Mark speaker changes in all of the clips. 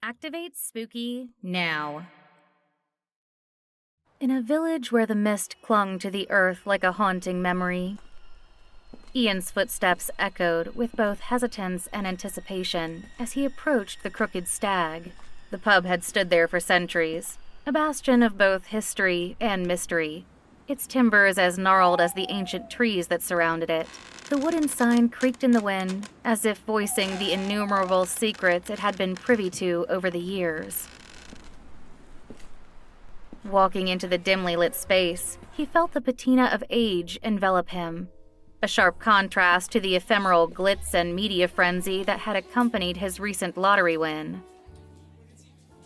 Speaker 1: Activate Spooky now. In a village where the mist clung to the earth like a haunting memory, Ian's footsteps echoed with both hesitance and anticipation as he approached the Crooked Stag. The pub had stood there for centuries, a bastion of both history and mystery, its timbers as gnarled as the ancient trees that surrounded it. The wooden sign creaked in the wind, as if voicing the innumerable secrets it had been privy to over the years. Walking into the dimly lit space, he felt the patina of age envelop him, a sharp contrast to the ephemeral glitz and media frenzy that had accompanied his recent lottery win.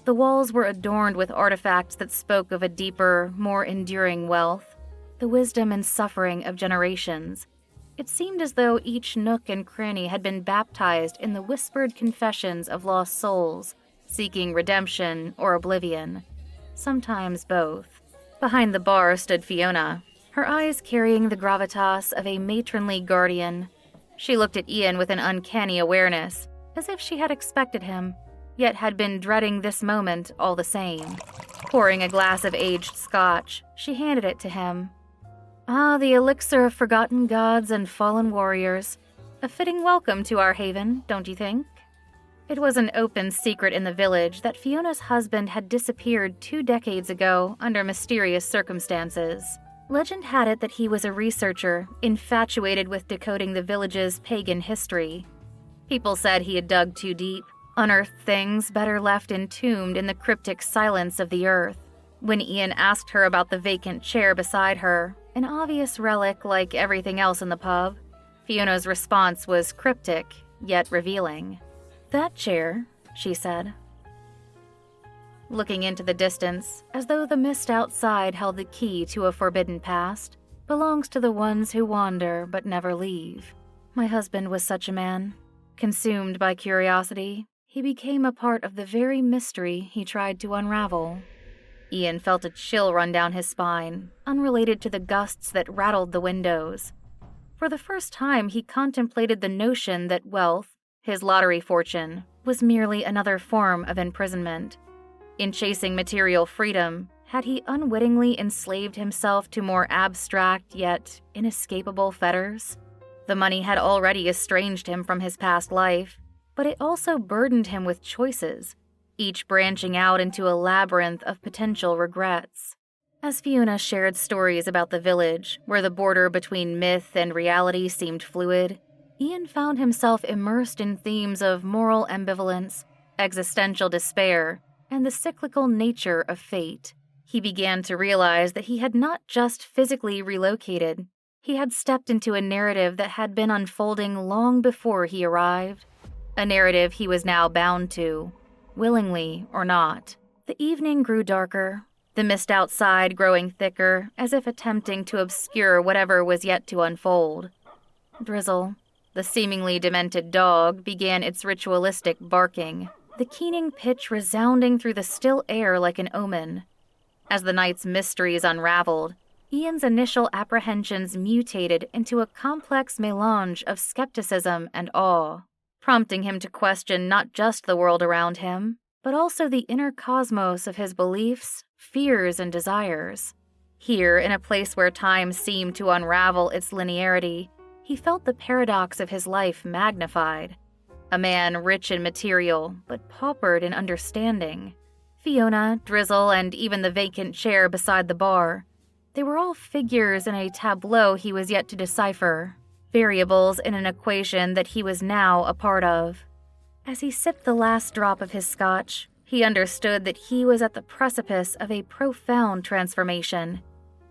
Speaker 1: The walls were adorned with artifacts that spoke of a deeper, more enduring wealth, the wisdom and suffering of generations. It seemed as though each nook and cranny had been baptized in the whispered confessions of lost souls, seeking redemption or oblivion, sometimes both. Behind the bar stood Fiona, her eyes carrying the gravitas of a matronly guardian. She looked at Ian with an uncanny awareness, as if she had expected him, yet had been dreading this moment all the same. Pouring a glass of aged scotch, she handed it to him. Ah, the elixir of forgotten gods and fallen warriors. A fitting welcome to our haven, don't you think? It was an open secret in the village that Fiona's husband had disappeared 2 decades ago under mysterious circumstances. Legend had it that he was a researcher, infatuated with decoding the village's pagan history. People said he had dug too deep, unearthed things better left entombed in the cryptic silence of the earth. When Ian asked her about the vacant chair beside her, an obvious relic like everything else in the pub, Fiona's response was cryptic, yet revealing. "That chair," she said, looking into the distance, as though the mist outside held the key to a forbidden past, "belongs to the ones who wander but never leave. My husband was such a man. Consumed by curiosity, he became a part of the very mystery he tried to unravel." Ian felt a chill run down his spine, unrelated to the gusts that rattled the windows. For the first time, he contemplated the notion that wealth, his lottery fortune, was merely another form of imprisonment. In chasing material freedom, had he unwittingly enslaved himself to more abstract yet inescapable fetters? The money had already estranged him from his past life, but it also burdened him with choices, each branching out into a labyrinth of potential regrets. As Fiona shared stories about the village, where the border between myth and reality seemed fluid, Ian found himself immersed in themes of moral ambivalence, existential despair, and the cyclical nature of fate. He began to realize that he had not just physically relocated, he had stepped into a narrative that had been unfolding long before he arrived, a narrative he was now bound to, willingly or not. The evening grew darker, the mist outside growing thicker, as if attempting to obscure whatever was yet to unfold. Drizzle, the seemingly demented dog, began its ritualistic barking, the keening pitch resounding through the still air like an omen. As the night's mysteries unraveled, Ian's initial apprehensions mutated into a complex melange of skepticism and awe, prompting him to question not just the world around him, but also the inner cosmos of his beliefs, fears, and desires. Here, in a place where time seemed to unravel its linearity, he felt the paradox of his life magnified. A man rich in material, but paupered in understanding. Fiona, Drizzle, and even the vacant chair beside the bar. They were all figures in a tableau he was yet to decipher, variables in an equation that he was now a part of. As he sipped the last drop of his scotch, he understood that he was at the precipice of a profound transformation.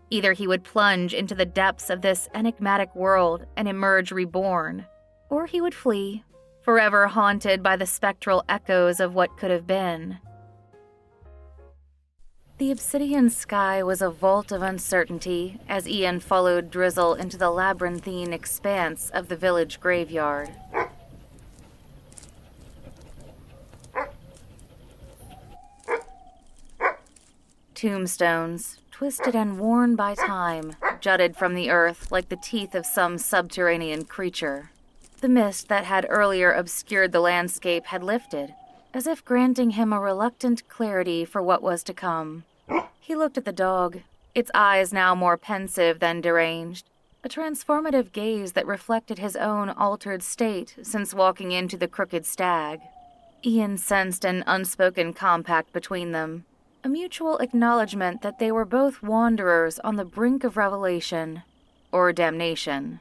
Speaker 1: Either he would plunge into the depths of this enigmatic world and emerge reborn, or he would flee, forever haunted by the spectral echoes of what could have been. The obsidian sky was a vault of uncertainty as Ian followed Drizzle into the labyrinthine expanse of the village graveyard. Tombstones, twisted and worn by time, jutted from the earth like the teeth of some subterranean creature. The mist that had earlier obscured the landscape had lifted, as if granting him a reluctant clarity for what was to come. He looked at the dog, its eyes now more pensive than deranged, a transformative gaze that reflected his own altered state since walking into the Crooked Stag. Ian sensed an unspoken compact between them, a mutual acknowledgement that they were both wanderers on the brink of revelation or damnation.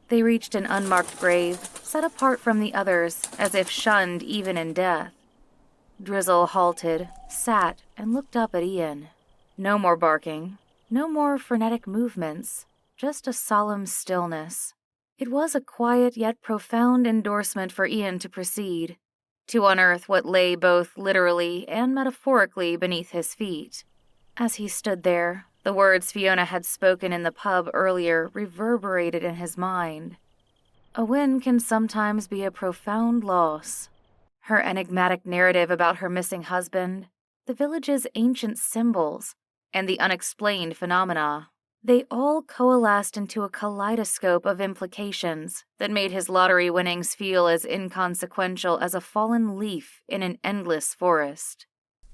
Speaker 1: They reached an unmarked grave, set apart from the others, as if shunned even in death. Drizzle halted, sat, and looked up at Ian. No more barking, no more frenetic movements, just a solemn stillness. It was a quiet yet profound endorsement for Ian to proceed, to unearth what lay both literally and metaphorically beneath his feet. As he stood there, the words Fiona had spoken in the pub earlier reverberated in his mind. A win can sometimes be a profound loss. Her enigmatic narrative about her missing husband, the village's ancient symbols, and the unexplained phenomena, they all coalesced into a kaleidoscope of implications that made his lottery winnings feel as inconsequential as a fallen leaf in an endless forest.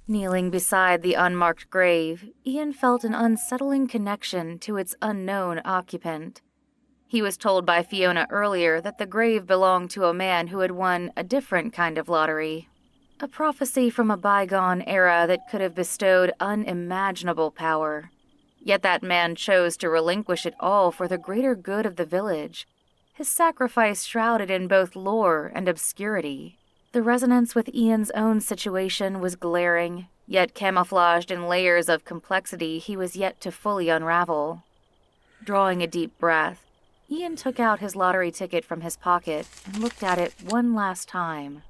Speaker 1: Kneeling beside the unmarked grave, Ian felt an unsettling connection to its unknown occupant. He was told by Fiona earlier that the grave belonged to a man who had won a different kind of lottery, a prophecy from a bygone era that could have bestowed unimaginable power. Yet that man chose to relinquish it all for the greater good of the village, his sacrifice shrouded in both lore and obscurity. The resonance with Ian's own situation was glaring, yet camouflaged in layers of complexity he was yet to fully unravel. Drawing a deep breath, Ian took out his lottery ticket from his pocket and looked at it one last time.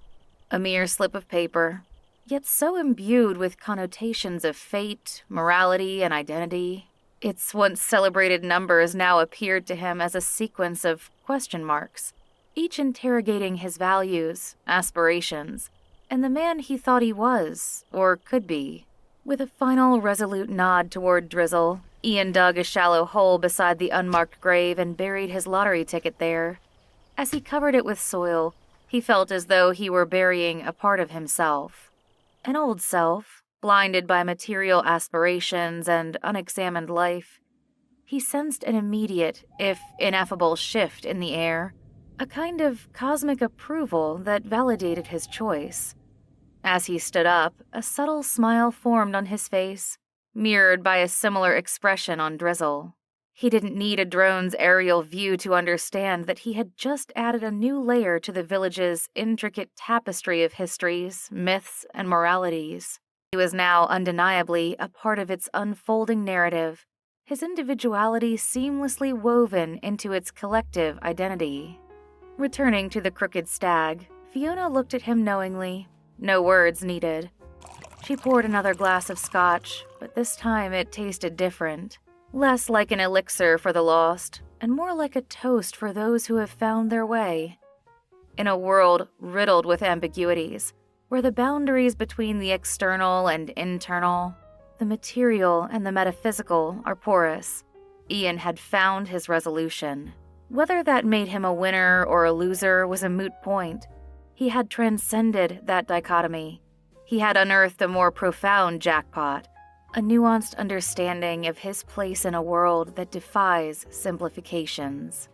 Speaker 1: A mere slip of paper, yet so imbued with connotations of fate, morality, and identity. Its once celebrated numbers now appeared to him as a sequence of question marks, each interrogating his values, aspirations, and the man he thought he was, or could be. With a final resolute nod toward Drizzle, Ian dug a shallow hole beside the unmarked grave and buried his lottery ticket there. As he covered it with soil, he felt as though he were burying a part of himself. An old self, blinded by material aspirations and unexamined life. He sensed an immediate, if ineffable, shift in the air, a kind of cosmic approval that validated his choice. As he stood up, a subtle smile formed on his face, mirrored by a similar expression on Drizzle. He didn't need a drone's aerial view to understand that he had just added a new layer to the village's intricate tapestry of histories, myths, and moralities. He was now undeniably a part of its unfolding narrative, his individuality seamlessly woven into its collective identity. Returning to the Crooked Stag, Fiona looked at him knowingly, no words needed. She poured another glass of scotch, but this time it tasted different. Less like an elixir for the lost, and more like a toast for those who have found their way. In a world riddled with ambiguities, where the boundaries between the external and internal, the material and the metaphysical are porous, Ian had found his resolution. Whether that made him a winner or a loser was a moot point. He had transcended that dichotomy. He had unearthed a more profound jackpot, a nuanced understanding of his place in a world that defies simplifications.